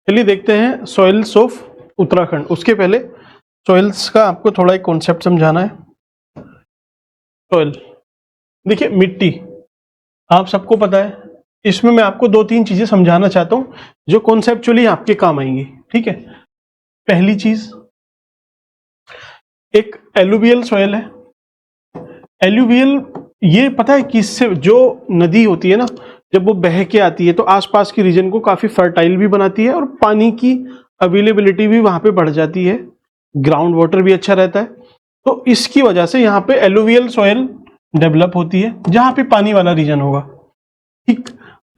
चलिए देखते हैं सॉइल्स ऑफ उत्तराखंड। उसके पहले सॉइल्स का आपको थोड़ा एक कॉन्सेप्ट समझाना है। सॉइल, देखिए मिट्टी आप सबको पता है, इसमें मैं आपको दो तीन चीजें समझाना चाहता हूं जो कॉन्सेप्चुअली आपके काम आएंगी। ठीक है, पहली चीज, एक एलुवियल सॉइल है। एलुवियल ये पता है किससे, जो नदी होती है ना, जब वो बह के आती है तो आसपास के रीजन को काफी फर्टाइल भी बनाती है और पानी की अवेलेबिलिटी भी वहां पे बढ़ जाती है, ग्राउंड वाटर भी अच्छा रहता है। तो इसकी वजह से यहाँ पे एलुवियल सॉइल डेवलप होती है जहां पे पानी वाला रीजन होगा। ठीक,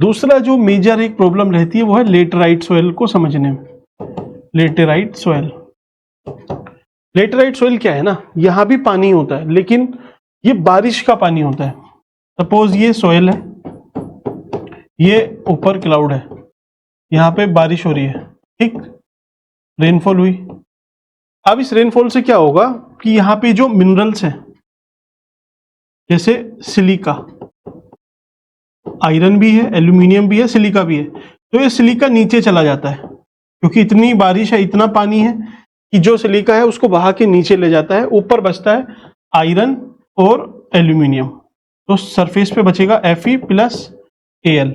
दूसरा जो मेजर एक प्रॉब्लम रहती है वो है लेटराइट सॉइल को समझने में। लेटेराइट सॉइल, लेटेराइट सॉइल क्या है ना, यहां भी पानी होता है लेकिन ये बारिश का पानी होता है। सपोज ये सॉइल है, ये ऊपर क्लाउड है, यहां पे बारिश हो रही है, ठीक, रेनफॉल हुई। अब इस रेनफॉल से क्या होगा कि यहां पे जो मिनरल्स हैं जैसे सिलिका, आयरन भी है, एल्यूमिनियम भी है, सिलिका भी है, तो ये सिलिका नीचे चला जाता है क्योंकि इतनी बारिश है, इतना पानी है कि जो सिलिका है उसको बहा के नीचे ले जाता है। ऊपर बचता है आयरन और एल्यूमिनियम, तो सरफेस पे बचेगा Fe प्लस Al।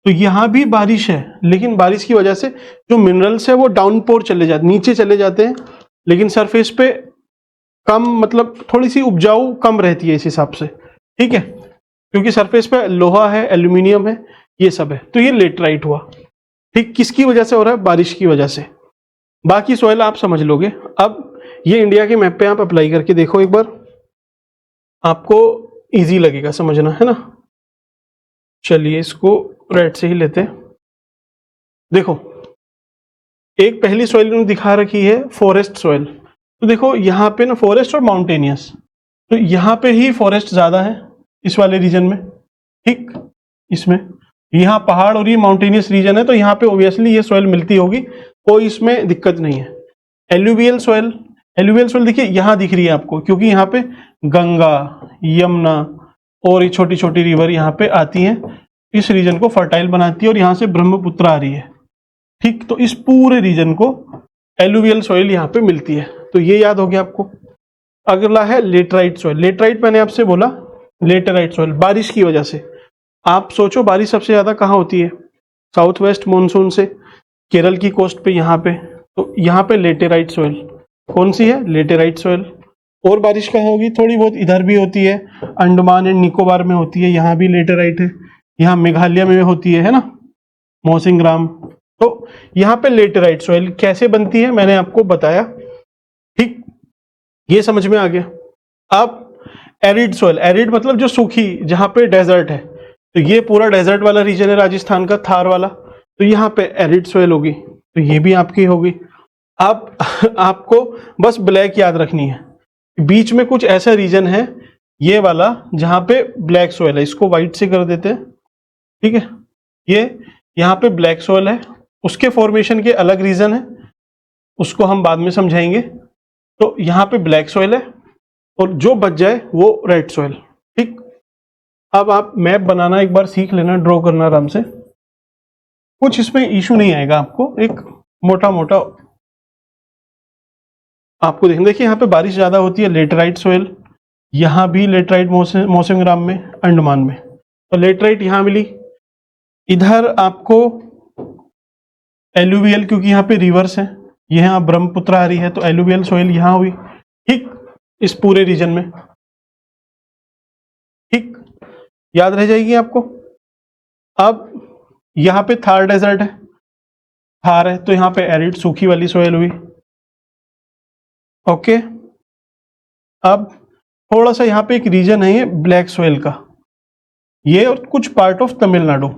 तो यहां भी बारिश है लेकिन बारिश की वजह से जो मिनरल्स है वो डाउनपोर चले जाते, नीचे चले जाते हैं, लेकिन सरफेस पे कम, मतलब थोड़ी सी उपजाऊ कम रहती है इस हिसाब से। ठीक है, क्योंकि सरफेस पे लोहा है, एल्यूमिनियम है, ये सब है। तो ये लेटराइट हुआ। ठीक, किसकी वजह से हो रहा है? बारिश की वजह से। बाकी सॉइल आप समझ लोगे। अब ये इंडिया के मैप पे आप अप्लाई करके देखो एक बार, आपको इजी लगेगा समझना, है ना। चलिए इसको रेड से ही लेते हैं। देखो, एक पहली सॉइल उन्होंने दिखा रखी है फॉरेस्ट सॉइल। तो देखो यहाँ पे ना फॉरेस्ट और माउंटेनियस, तो यहाँ पे ही फॉरेस्ट ज्यादा है इस वाले रीजन में। ठीक, इसमें यहाँ पहाड़ और ये माउंटेनियस रीजन है, तो यहाँ पे ऑब्वियसली ये सॉइल मिलती होगी, कोई इसमें दिक्कत नहीं है। एलुवियल सॉइल, एलुवियल सॉइल देखिए यहाँ दिख रही है आपको, क्योंकि यहाँ पे गंगा, यमुना और ये छोटी छोटी रिवर यहाँ पे आती हैं, इस रीजन को फर्टाइल बनाती है और यहाँ से ब्रह्मपुत्र आ रही है। ठीक, तो इस पूरे रीजन को एलुवियल सॉइल यहाँ पे मिलती है, तो ये याद हो गया आपको। अगला है लेटराइट सॉइल। लेटराइट मैंने आपसे बोला, लेटराइट सॉइल बारिश की वजह से। आप सोचो बारिश सबसे ज्यादा कहाँ होती है? साउथ वेस्ट मानसून से केरल की कोस्ट पे, यहाँ पे, तो यहाँ पे लेटेराइट सॉइल कौन सी है? Laterite soil. और बारिश कहाँ होगी? थोड़ी बहुत इधर भी होती है, अंडमान एंड निकोबार में होती है, यहाँ भी लेटेराइट है, यहाँ मेघालय में होती है ना, मौसिनराम। तो यहाँ पे लेटेराइट सॉइल कैसे बनती है मैंने आपको बताया। ठीक, ये समझ में आ गया। अब एरिड सॉइल, एरिड मतलब जो सूखी, जहां पे डेजर्ट है, तो ये पूरा डेजर्ट वाला रीजन है राजस्थान का, थार वाला, तो यहाँ पे एरिड सॉइल होगी, तो ये भी आपकी होगी। अब आपको बस ब्लैक याद रखनी है, बीच में कुछ ऐसा रीजन है ये वाला जहां पे ब्लैक सॉइल है, इसको व्हाइट से कर देते हैं। ठीक है, ये यहाँ पे ब्लैक सॉइल है, उसके फॉर्मेशन के अलग रीजन है, उसको हम बाद में समझाएंगे। तो यहाँ पे ब्लैक सॉइल है और जो बच जाए वो रेड सॉइल। ठीक, अब आप मैप बनाना एक बार सीख लेना, ड्रॉ करना आराम से, कुछ इसमें इशू नहीं आएगा आपको। एक मोटा मोटा आपको देखिए यहाँ पे बारिश ज्यादा होती है, लेटराइट सॉइल, यहाँ भी लेटराइट मौसिनराम में, अंडमान में, तो लेटराइट यहाँ मिली। इधर आपको एलुवियल, क्योंकि यहाँ पे रिवर्स है, यहाँ ब्रह्मपुत्र आ रही है, तो एलुवियल सॉइल यहाँ हुई। ठीक, इस पूरे रीजन में। ठीक, याद रह जाएगी आपको। अब यहाँ पे थार डेजर्ट है, थार है, तो यहाँ पे एरिड सूखी वाली सॉइल हुई। ओके, अब थोड़ा सा यहाँ पे एक रीजन है ये ब्लैक सॉइल का, ये और कुछ पार्ट ऑफ तमिलनाडु,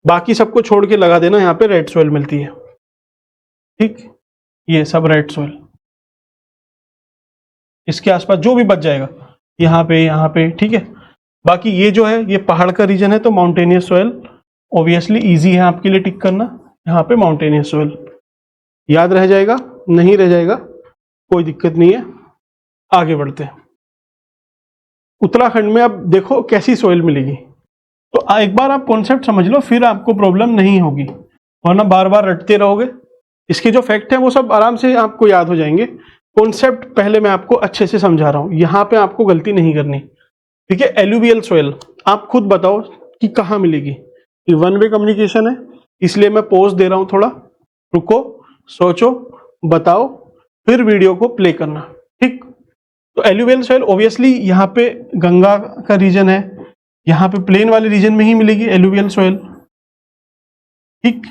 बाकी सबको छोड़ के लगा देना, यहाँ पे रेड सॉइल मिलती है। ठीक, ये सब रेड सॉइल, इसके आसपास जो भी बच जाएगा यहाँ पे। ठीक है, बाकी ये जो है ये पहाड़ का रीजन है, तो माउंटेनियस सॉइल ऑब्वियसली इजी है आपके लिए टिक करना, यहाँ पे माउंटेनियस सॉइल याद रह जाएगा, नहीं रह जाएगा कोई दिक्कत नहीं है। आगे बढ़ते हैं। उत्तराखंड में अब देखो कैसी सॉइल मिलेगी, तो एक बार आप कॉन्सेप्ट समझ लो, फिर आपको प्रॉब्लम नहीं होगी। वरना बार बार रटते रहोगे। इसके जो फैक्ट हैं वो सब आराम से आपको याद हो जाएंगे। कॉन्सेप्ट पहले मैं आपको अच्छे से समझा रहा हूँ, यहाँ पे आपको गलती नहीं करनी। ठीक है, एलुवियल सोयल आप खुद बताओ कि कहाँ मिलेगी। ये वन वे कम्युनिकेशन है, इसलिए मैं पॉज दे रहा हूँ थोड़ा, रुको, सोचो, बताओ, फिर वीडियो को प्ले करना। ठीक, तो एलुवियल सोयल ऑब्वियसली यहाँ पे गंगा का रीजन है, यहाँ पे प्लेन वाले रीजन में ही मिलेगी एलुवियल सोयल। ठीक,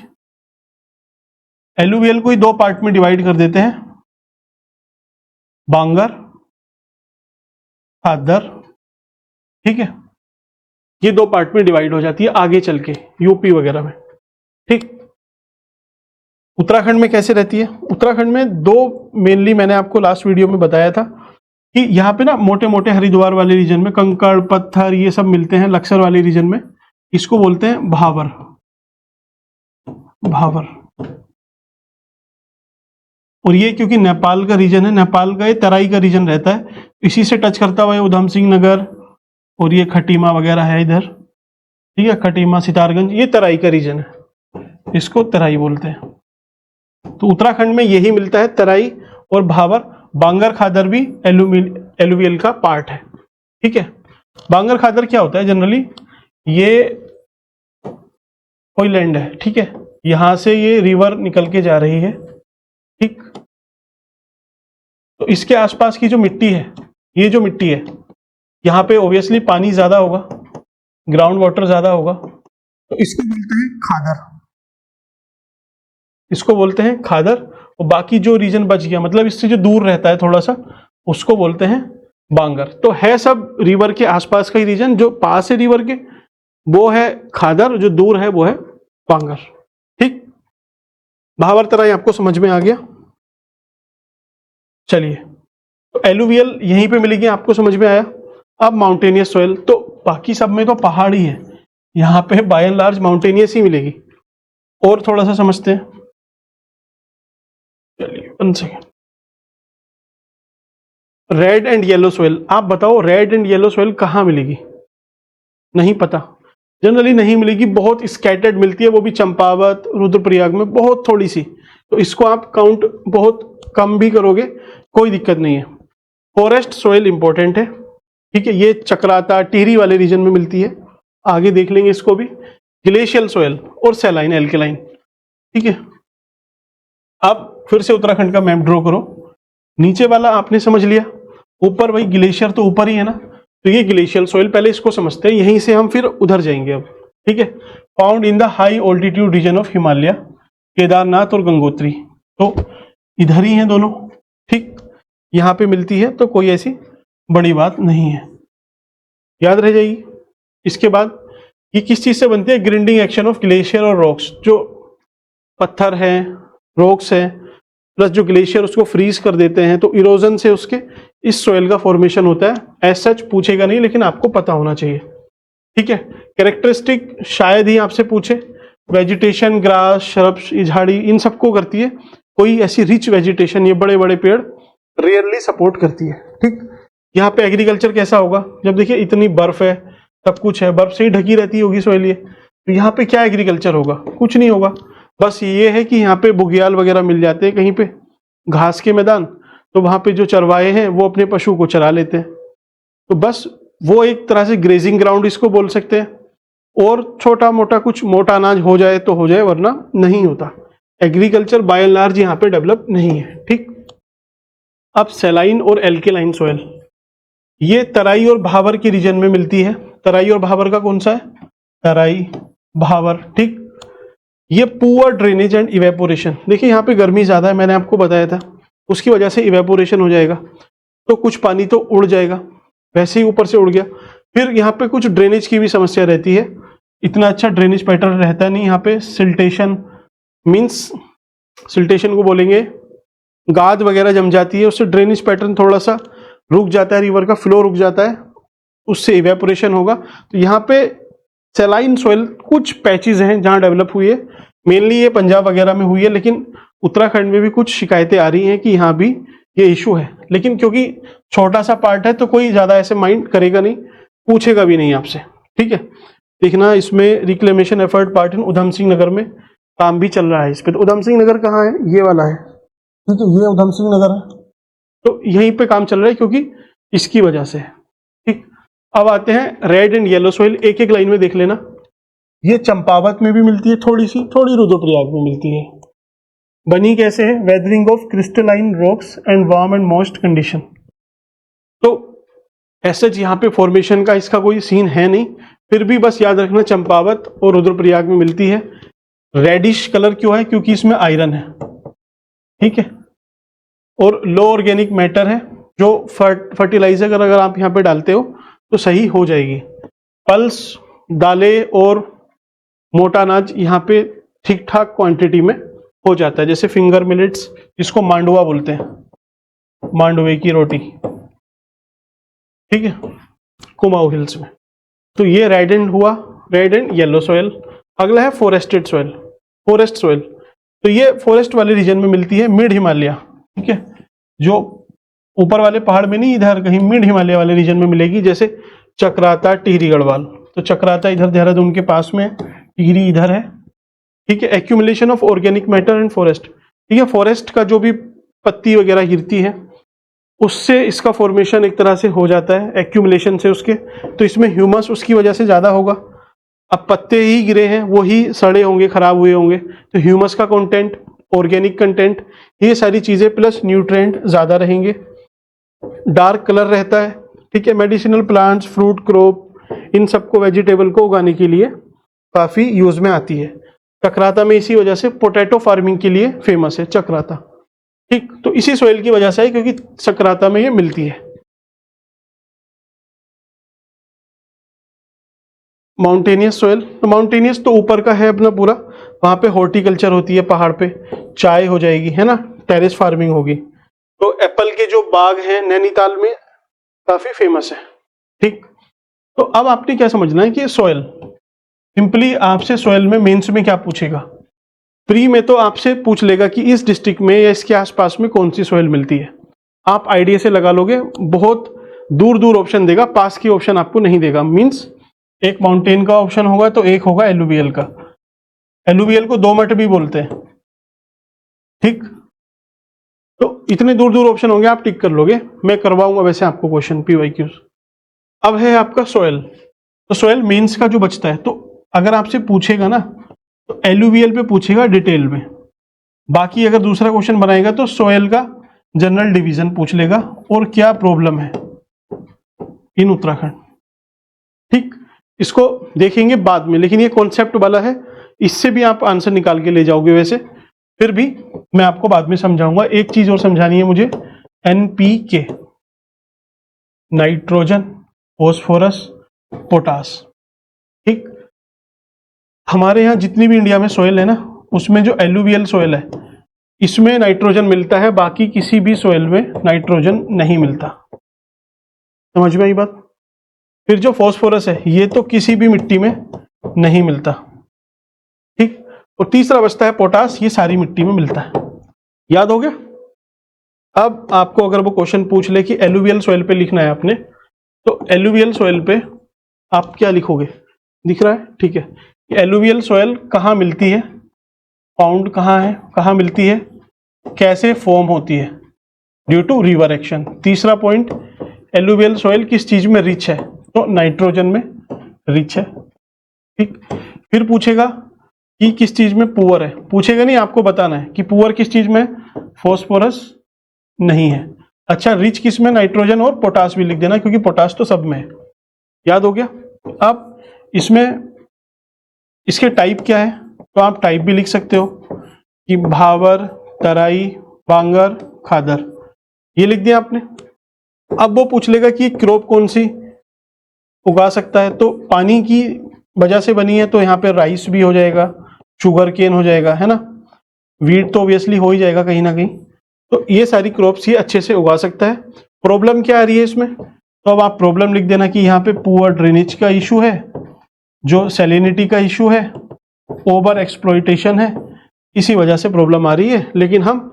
एलुवियल को ही दो पार्ट में डिवाइड कर देते हैं, बांगर, खादर। ठीक है, ये दो पार्ट में डिवाइड हो जाती है आगे चल के यूपी वगैरह में। ठीक, उत्तराखंड में कैसे रहती है? उत्तराखंड में दो मेनली मैंने आपको लास्ट वीडियो में बताया था कि यहाँ पे ना मोटे मोटे हरिद्वार वाले रीजन में कंकड़ पत्थर ये सब मिलते हैं, लक्सर वाले रीजन में, इसको बोलते हैं भावर। भावर, और ये क्योंकि नेपाल का रीजन है, नेपाल का ये तराई का रीजन रहता है, इसी से टच करता हुआ उधम सिंह नगर और ये खटीमा वगैरह है इधर। ठीक है, खटीमा, सितारगंज, ये तराई का रीजन है, इसको तराई बोलते हैं। तो उत्तराखंड में यही मिलता है, तराई और भावर। बांगर खादर भी एलुवियल का पार्ट है। ठीक है, बांगर खादर क्या होता है? जनरली ये कोई लैंड है, ठीक है, यहां से ये रिवर निकल के जा रही है। ठीक, तो इसके आसपास की जो मिट्टी है, ये जो मिट्टी है, यहाँ पे ऑब्वियसली पानी ज्यादा होगा, ग्राउंड वाटर ज्यादा होगा, तो इसको बोलते हैं खादर। इसको बोलते हैं खादर। और बाकी जो रीजन बच गया, मतलब इससे जो दूर रहता है थोड़ा सा, उसको बोलते हैं बांगर। तो है सब रिवर के आसपास का ही रीजन, जो पास है रिवर के वो है खादर, जो दूर है वो है बांगर। ठीक, भावर तराई आपको समझ में आ गया। चलिए, तो एलुवियल यहीं पे मिलेगी, आपको समझ में आया। अब माउंटेनियस सोयल, तो बाकी सब में तो पहाड़ ही है, यहाँ पे बाय एंड लार्ज माउंटेनियस ही मिलेगी। और थोड़ा सा समझते हैं, चलिए 1 second. Red and yellow soil, आप बताओ रेड एंड येलो सोयल कहाँ मिलेगी? नहीं पता, जनरली नहीं मिलेगी, बहुत स्कैटर्ड मिलती है, वो भी चंपावत, रुद्रप्रयाग में बहुत थोड़ी सी। तो इसको आप काउंट बहुत कम भी करोगे कोई दिक्कत नहीं है। फॉरेस्ट सोयल इंपॉर्टेंट है। ठीक है, ये चक्राता टिहरी वाले रीजन में मिलती है, आगे देख लेंगे इसको भी। ग्लेशियल सोयल और सैलाइन एल्केलाइन। ठीक है, अब फिर से उत्तराखंड का मैप ड्रॉ करो। नीचे वाला आपने समझ लिया, ऊपर वही ग्लेशियर तो ऊपर ही है ना, तो ये ग्लेशियल सोयल, पहले इसको समझते हैं, यहीं से हम फिर उधर जाएंगे अब। ठीक है, found in the high altitude region of Himalaya, Kedarnath और गंगोत्री, तो इधर ही हैं दोनों। ठीक, यहाँ पे मिलती है, तो कोई ऐसी बड़ी बात नहीं है, याद रह जाएगी। इसके बाद ये किस चीज से बनती है? ग्राइंडिंग एक्शन ऑफ ग्लेशियर और रॉक्स, जो पत्थर है, रॉक्स है, प्लस जो ग्लेशियर उसको फ्रीज कर देते हैं, तो इरोजन से उसके इस सोयल का फॉर्मेशन होता है। एज सच पूछेगा नहीं, लेकिन आपको पता होना चाहिए। ठीक है, कैरेक्टरिस्टिक शायद ही आपसे पूछे। वेजिटेशन, ग्रास, श्रब्स, झाड़ी, इन सबको करती है। कोई ऐसी रिच वेजिटेशन, ये बड़े बड़े पेड़ रेयरली सपोर्ट करती है। ठीक, यहाँ पे एग्रीकल्चर कैसा होगा? जब देखिए इतनी बर्फ है, सब कुछ है, बर्फ से ही ढकी रहती होगी सोयल ये, तो यहाँ पे क्या एग्रीकल्चर होगा? कुछ नहीं होगा। बस ये है कि यहाँ पे बुग्याल वगैरह मिल जाते हैं, कहीं पे घास के मैदान, तो वहां पे जो चरवाहे हैं वो अपने पशु को चरा लेते हैं। तो बस वो एक तरह से ग्रेजिंग ग्राउंड इसको बोल सकते हैं। और छोटा मोटा कुछ मोटा अनाज हो जाए तो हो जाए, वरना नहीं होता। एग्रीकल्चर बाय एंड लार्ज यहाँ पे डेवलप नहीं है। ठीक, अब सैलाइन और एल्केलाइन सोयल, ये तराई और भावर के रीजन में मिलती है। तराई और भावर का कौन सा है? तराई, भावर। ठीक, ये पुअर ड्रेनेज एंड इवेपोरेशन, देखिए यहाँ पे गर्मी ज्यादा है, मैंने आपको बताया था, उसकी वजह से इवेपोरेशन हो जाएगा, तो कुछ पानी तो उड़ जाएगा, वैसे ही ऊपर से उड़ गया। फिर यहाँ पे कुछ ड्रेनेज की भी समस्या रहती है, इतना अच्छा ड्रेनेज पैटर्न रहता नहीं यहाँ पे। सिल्टेशन मीन्स, सिल्टेशन को बोलेंगे गाद वगैरह जम जाती है, उससे ड्रेनेज पैटर्न थोड़ा सा रुक जाता है, रिवर का फ्लो रुक जाता है, उससे इवेपोरेशन होगा। तो यहाँ पे सैलाइन सोयल कुछ पैचेस हैं जहाँ डेवलप हुई है, मेनली ये पंजाब वगैरह में हुई है, लेकिन उत्तराखंड में भी कुछ शिकायतें आ रही हैं कि यहाँ भी ये इशू है। लेकिन क्योंकि छोटा सा पार्ट है, तो कोई ज्यादा ऐसे माइंड करेगा नहीं, पूछेगा भी नहीं आपसे। ठीक है, देखना इसमें reclamation effort part in Udham Singh Nagar में काम भी चल रहा है इस पे। तो उधम सिंह नगर कहाँ है, ये वाला है, ठीक है, ये उधम सिंह नगर है, तो यहीं पे काम चल रहा है क्योंकि इसकी वजह से, ठीक। अब आते हैं रेड एंड येलो सॉइल, एक एक लाइन में देख लेना। ये चंपावत में भी मिलती है थोड़ी सी, थोड़ी रुद्रप्रयाग में मिलती है। बनी कैसे है, weathering of crystalline rocks and warm and moist condition. तो ऐसे यहाँ पे फॉर्मेशन का इसका कोई सीन है नहीं, फिर भी बस याद रखना चंपावत और रुद्रप्रयाग में मिलती है। रेडिश कलर क्यों है, क्योंकि इसमें आयरन है, ठीक है, और लो ऑर्गेनिक मैटर है, जो फर्टिलाइजर अगर आप यहाँ पे डालते हो तो सही हो जाएगी। पल्स, दालें और मोटा अनाज यहाँ पे ठीक ठाक क्वांटिटी में हो जाता है, जैसे फिंगर मिलेट्स, इसको मांडवा बोलते हैं, मांडवे की रोटी, ठीक है, कुमाऊं हिल्स में। तो ये रेड एंड हुआ, रेड एंड येलो सॉइल। अगला है फॉरेस्टेड सॉइल, फॉरेस्ट सॉइल। तो ये फॉरेस्ट वाले रीजन में मिलती है, मिड हिमालय, ठीक है, जो ऊपर वाले पहाड़ में नहीं, इधर कहीं मिड हिमालय वाले रीजन में मिलेगी, जैसे चक्राता, टिहरी गढ़वाल। तो चक्राता इधर देहरादून के पास में, टिहरी इधर है, ठीक है। Accumulation of organic matter in forest, ठीक है, फॉरेस्ट का जो भी पत्ती वगैरह गिरती है उससे इसका फॉर्मेशन एक तरह से हो जाता है, एक्यूमुलेशन से उसके। तो इसमें ह्यूमस उसकी वजह से ज़्यादा होगा। अब पत्ते ही गिरे हैं, वो ही सड़े होंगे, खराब हुए होंगे, तो ह्यूमस का कंटेंट, ऑर्गेनिक कंटेंट, ये सारी चीज़ें प्लस न्यूट्रिएंट ज़्यादा रहेंगे। डार्क कलर रहता है, ठीक है। मेडिसिनल प्लांट्स, फ्रूट क्रॉप, इन सबको, वेजिटेबल को उगाने के लिए काफ़ी यूज़ में आती है। चक्राता में इसी वजह से पोटैटो फार्मिंग के लिए फेमस है चक्राता, ठीक। तो इसी सोइल की वजह से है, क्योंकि चक्राता में ये मिलती है। माउंटेनियस सोइल, तो माउंटेनियस तो ऊपर का है अपना पूरा, वहां पे हॉर्टिकल्चर होती है, पहाड़ पे चाय हो जाएगी, है ना, टेरेस फार्मिंग होगी। तो एप्पल के जो बाग हैं नैनीताल में काफी फेमस है, ठीक। तो अब आपने क्या समझना है कि सॉइल, सिंपली आपसे सॉइल में मेंस में क्या पूछेगा, प्री में तो आपसे पूछ लेगा कि इस डिस्ट्रिक्ट में या इसके आसपास में कौन सी सॉइल मिलती है, आप आइडिया से लगा लोगे। बहुत दूर दूर ऑप्शन देगा, पास की ऑप्शन आपको नहीं देगा। मींस एक माउंटेन का ऑप्शन होगा तो एक होगा एलुवियल का, एलुवियल को दो मट भी बोलते हैं, ठीक। तो इतने दूर दूर ऑप्शन होंगे, आप टिक कर लोगे, मैं करवाऊंगा वैसे आपको क्वेश्चन PYQs। अब है आपका सोयल, तो सोयल मीन्स का जो बचता है, तो अगर आपसे पूछेगा ना तो एलुवियल पे पूछेगा डिटेल में, बाकी अगर दूसरा क्वेश्चन बनाएगा तो सोयल का जनरल डिवीजन पूछ लेगा और क्या प्रॉब्लम है इन उत्तराखंड, ठीक। इसको देखेंगे बाद में, लेकिन ये कॉन्सेप्ट वाला है, इससे भी आप आंसर निकाल के ले जाओगे वैसे, फिर भी मैं आपको बाद में समझाऊंगा। एक चीज और समझानी है मुझे, NPK, नाइट्रोजन, फॉस्फोरस, पोटास, ठीक। हमारे यहाँ जितनी भी इंडिया में सॉइल है ना, उसमें जो एलुवियल सॉइल है इसमें नाइट्रोजन मिलता है, बाकी किसी भी सॉइल में नाइट्रोजन नहीं मिलता, समझ में आई बात। फिर जो फॉस्फोरस है ये तो किसी भी मिट्टी में नहीं मिलता, ठीक। और तीसरा बचता है पोटास, ये सारी मिट्टी में मिलता है, याद हो गया। अब आपको अगर वो क्वेश्चन पूछ ले कि एलुवियल सॉइल पे लिखना है आपने, तो एलुवियल सॉइल पे आप क्या लिखोगे, दिख रहा है, ठीक है। एलुवियल सॉइल कहाँ मिलती है, फाउंड कहाँ है, कहाँ मिलती है, कैसे फॉर्म होती है, ड्यू टू रिवर एक्शन। तीसरा पॉइंट, एलुवियल सॉइल किस चीज में रिच है, तो नाइट्रोजन में रिच है, ठीक। फिर पूछेगा कि किस चीज में पुअर है, पूछेगा नहीं, आपको बताना है कि पुअर किस चीज में, फॉस्फोरस नहीं है। अच्छा, रिच किस में, नाइट्रोजन और पोटास भी लिख देना, क्योंकि पोटास तो सब में है, याद हो गया। अब इसमें इसके टाइप क्या है, तो आप टाइप भी लिख सकते हो कि भावर, तराई, बांगर, खादर, ये लिख दिया आपने। अब वो पूछ लेगा कि क्रॉप कौन सी उगा सकता है, तो पानी की वजह से बनी है तो यहाँ पे राइस भी हो जाएगा, शुगर केन हो जाएगा, है ना, वीट तो ऑब्वियसली हो ही जाएगा कहीं ना कहीं। तो ये सारी क्रॉप्स ये अच्छे से उगा सकता है। प्रॉब्लम क्या आ रही है इसमें, तो अब आप प्रॉब्लम लिख देना कि यहाँ पे पुअर ड्रेनेज का इशू है, जो सैलिनिटी का इशू है, ओवर एक्सप्लॉइटेशन है, इसी वजह से प्रॉब्लम आ रही है। लेकिन हम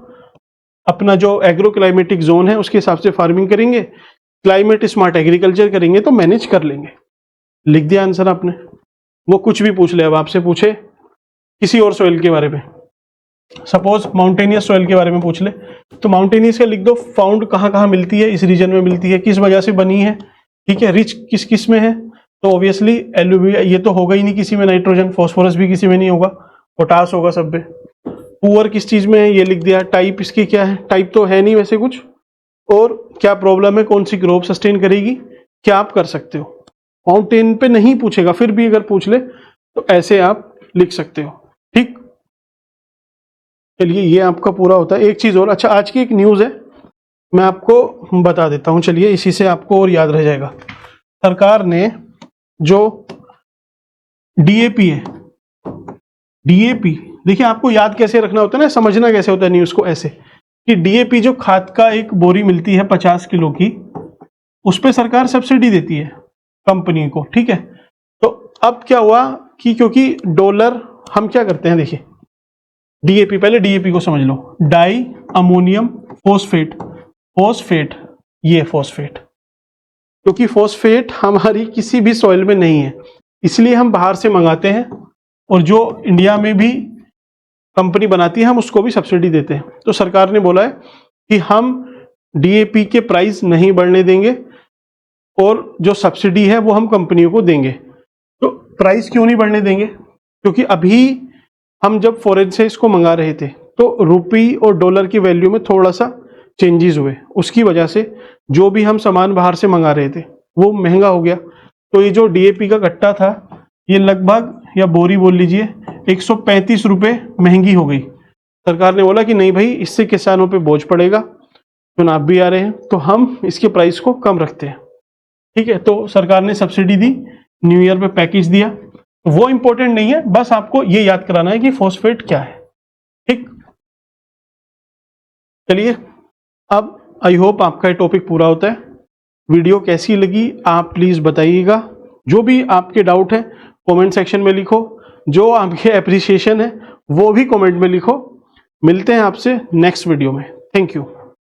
अपना जो एग्रो क्लाइमेटिक जोन है उसके हिसाब से फार्मिंग करेंगे, क्लाइमेट स्मार्ट एग्रीकल्चर करेंगे तो मैनेज कर लेंगे। लिख दिया आंसर आपने, वो कुछ भी पूछ ले, अब आपसे पूछे किसी और सॉइल के बारे में, सपोज माउंटेनियस सॉइल के बारे में पूछ ले, तो माउंटेनियस का लिख दो, फाउंड कहाँ कहाँ मिलती है, इस रीजन में मिलती है, किस वजह से बनी है, ठीक है, रिच किस किस में है, तो ऑब्वियसली एलुविया ये तो होगा ही नहीं किसी में, नाइट्रोजन फॉस्फोरस भी किसी में नहीं होगा, पोटास होगा सब में। पुअर किस चीज में है ये लिख दिया, टाइप इसकी क्या है, टाइप तो है नहीं वैसे कुछ, और क्या प्रॉब्लम है, कौन सी क्रॉप सस्टेन करेगी, क्या आप कर सकते हो। माउंटेन पे नहीं पूछेगा, फिर भी अगर पूछ ले तो ऐसे आप लिख सकते हो, ठीक। चलिए ये आपका पूरा होता है। एक चीज और, अच्छा आज की एक न्यूज है मैं आपको बता देता हूं, चलिए इसी से आपको और याद रह जाएगा। सरकार ने जो डीएपी है, डीएपी देखिए आपको याद कैसे रखना होता है ना, समझना कैसे होता है न्यूज को, ऐसे कि डीएपी जो खाद का एक बोरी मिलती है 50 किलो की, उस पर सरकार सब्सिडी देती है कंपनी को, ठीक है। तो अब क्या हुआ कि क्योंकि डॉलर, हम क्या करते हैं देखिए, डीएपी, पहले डीएपी को समझ लो, डाई अमोनियम फॉस्फेट, फॉस्फेट ये फॉस्फेट, क्योंकि फॉस्फेट हमारी किसी भी सॉइल में नहीं है इसलिए हम बाहर से मंगाते हैं, और जो इंडिया में भी कंपनी बनाती है हम उसको भी सब्सिडी देते हैं। तो सरकार ने बोला है कि हम डीएपी के प्राइस नहीं बढ़ने देंगे और जो सब्सिडी है वो हम कंपनियों को देंगे। तो प्राइस क्यों नहीं बढ़ने देंगे, क्योंकि अभी हम जब फॉरेन से इसको मंगा रहे थे तो रुपी और डॉलर की वैल्यू में थोड़ा सा चेंजेस हुए, उसकी वजह से जो भी हम सामान बाहर से मंगा रहे थे वो महंगा हो गया। तो ये जो डीएपी का कट्टा था ये लगभग, या बोरी बोल लीजिए, 135 रुपये महंगी हो गई। सरकार ने बोला कि नहीं भाई, इससे किसानों पे बोझ पड़ेगा, चुनाव भी आ रहे हैं तो हम इसके प्राइस को कम रखते हैं, ठीक है। तो सरकार ने सब्सिडी दी, न्यू ईयर पे पैकेज दिया, वो इंपॉर्टेंट नहीं है, बस आपको ये याद कराना है कि फॉस्फेट क्या है, ठीक। चलिए अब आई होप आपका ये टॉपिक पूरा होता है। वीडियो कैसी लगी आप प्लीज बताइएगा, जो भी आपके डाउट है कमेंट सेक्शन में लिखो, जो आपके एप्रिसिएशन है वो भी कमेंट में लिखो। मिलते हैं आपसे नेक्स्ट वीडियो में, थैंक यू।